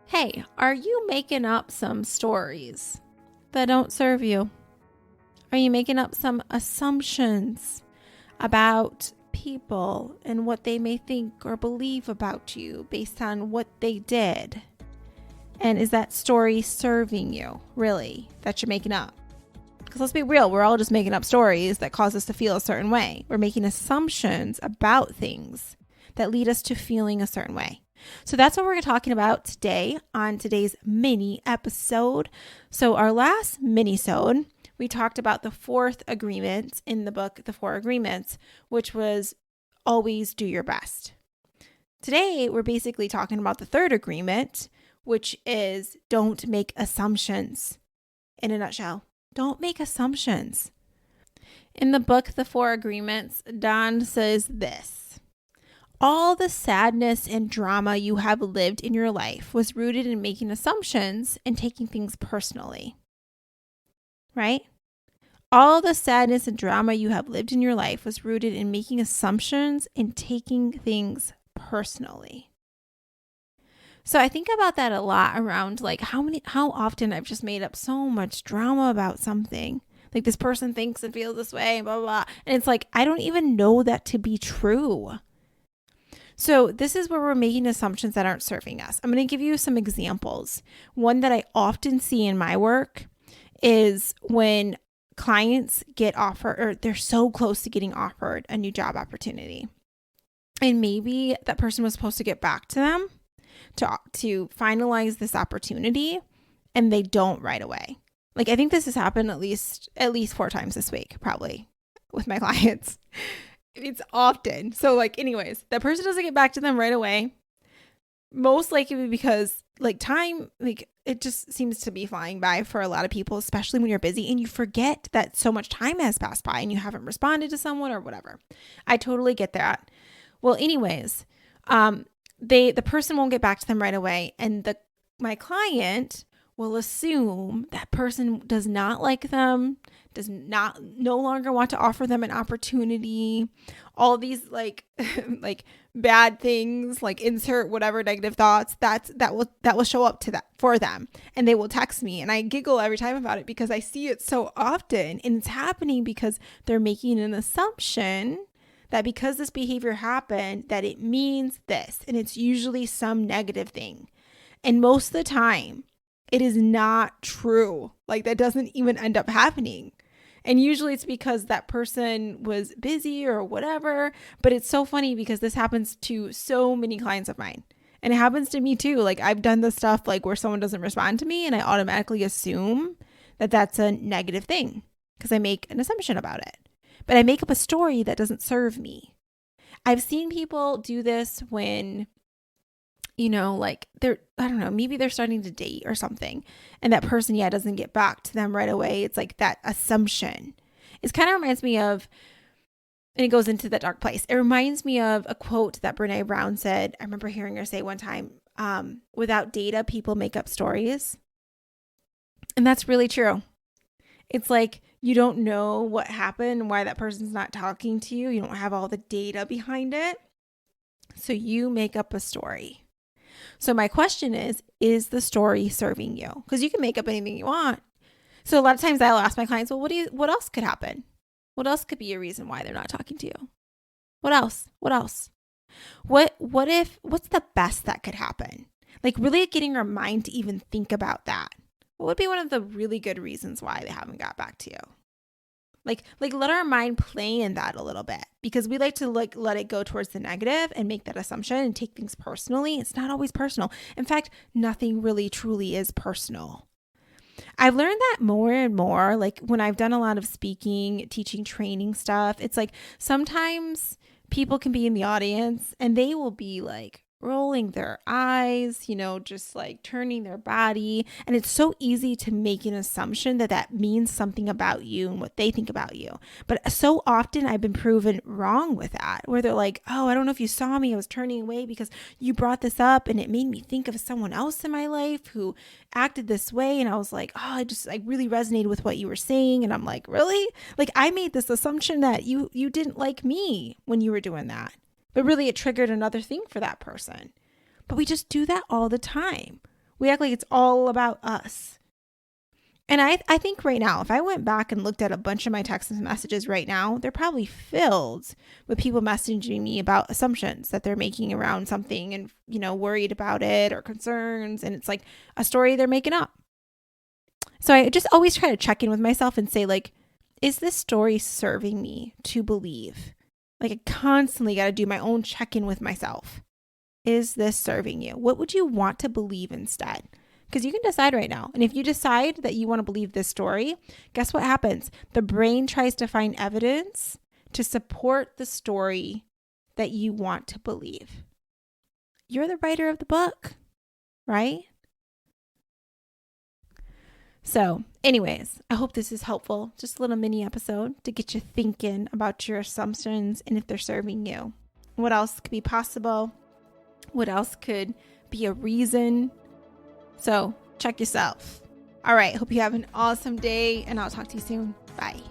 Hey, are you making up some stories that don't serve you? Are you making up some assumptions about people and what they may think or believe about you based on what they did? And is that story serving you, really, that you're making up? Because let's be real, we're all just making up stories that cause us to feel a certain way. We're making assumptions about things that lead us to feeling a certain way. So that's what we're talking about today on today's mini episode. So our last minisode, we talked about the fourth agreement in the book, The Four Agreements, which was always do your best. Today, we're basically talking about the third agreement, which is don't make assumptions. In a nutshell, don't make assumptions. In the book, The Four Agreements, Don says this: all the sadness and drama you have lived in your life was rooted in making assumptions and taking things personally. Right? All the sadness and drama you have lived in your life was rooted in making assumptions and taking things personally. So I think about that a lot around like how often I've just made up so much drama about something. Like this person thinks and feels this way, blah, blah, blah. And it's like, I don't even know that to be true. So this is where we're making assumptions that aren't serving us. I'm going to give you some examples. One that I often see in my work is when clients get offered, or they're so close to getting offered a new job opportunity. And maybe that person was supposed to get back to them to finalize this opportunity, and they don't right away. Like I think this has happened at least 4 times this week, probably, with my clients. It's often. So like anyways, that person doesn't get back to them right away. Most likely because like time, like it just seems to be flying by for a lot of people, especially when you're busy and you forget that so much time has passed by and you haven't responded to someone or whatever. I totally get that. Well, anyways, the person won't get back to them right away, and my client will assume that person does not like them, no longer want to offer them an opportunity, all these like like bad things, like insert whatever negative thoughts that will show up to that for them. And they will text me, and I giggle every time about it because I see it so often, and it's happening because they're making an assumption that because this behavior happened, that it means this, and it's usually some negative thing. And most of the time, it is not true. Like that doesn't even end up happening. And usually it's because that person was busy or whatever. But it's so funny because this happens to so many clients of mine. And it happens to me too. Like I've done this stuff like where someone doesn't respond to me and I automatically assume that that's a negative thing because I make an assumption about it. But I make up a story that doesn't serve me. I've seen people do this when, you know, like maybe they're starting to date or something, and that person, doesn't get back to them right away. It's like that assumption. It kind of reminds me of, and it goes into that dark place. It reminds me of a quote that Brene Brown said. I remember hearing her say one time, without data, people make up stories. And that's really true. It's like, you don't know what happened, why that person's not talking to you. You don't have all the data behind it. So you make up a story. So my question is the story serving you? Because you can make up anything you want. So a lot of times I'll ask my clients, well, what else could happen? What else could be a reason why they're not talking to you? What else? What's the best that could happen? Like really getting your mind to even think about that. What would be one of the really good reasons why they haven't got back to you? Like let our mind play in that a little bit, because we like to let it go towards the negative and make that assumption and take things personally. It's not always personal. In fact, nothing really truly is personal. I've learned that more and more, like when I've done a lot of speaking, teaching, training stuff. It's like sometimes people can be in the audience and they will be like rolling their eyes, just like turning their body. And it's so easy to make an assumption that means something about you and what they think about you. But so often I've been proven wrong with that, where they're like, oh, I don't know if you saw me. I was turning away because you brought this up and it made me think of someone else in my life who acted this way. And I was like, oh, I really resonated with what you were saying. And I'm like, really? Like I made this assumption that you didn't like me when you were doing that. But really it triggered another thing for that person. But we just do that all the time. We act like it's all about us. And I think right now, if I went back and looked at a bunch of my text messages right now, they're probably filled with people messaging me about assumptions that they're making around something and, worried about it or concerns. And it's like a story they're making up. So I just always try to check in with myself and say, like, is this story serving me to believe? Like, I constantly got to do my own check-in with myself. Is this serving you? What would you want to believe instead? Because you can decide right now. And if you decide that you want to believe this story, guess what happens? The brain tries to find evidence to support the story that you want to believe. You're the writer of the book, right? So anyways, I hope this is helpful. Just a little mini episode to get you thinking about your assumptions and if they're serving you. What else could be possible? What else could be a reason? So check yourself. All right. Hope you have an awesome day and I'll talk to you soon. Bye.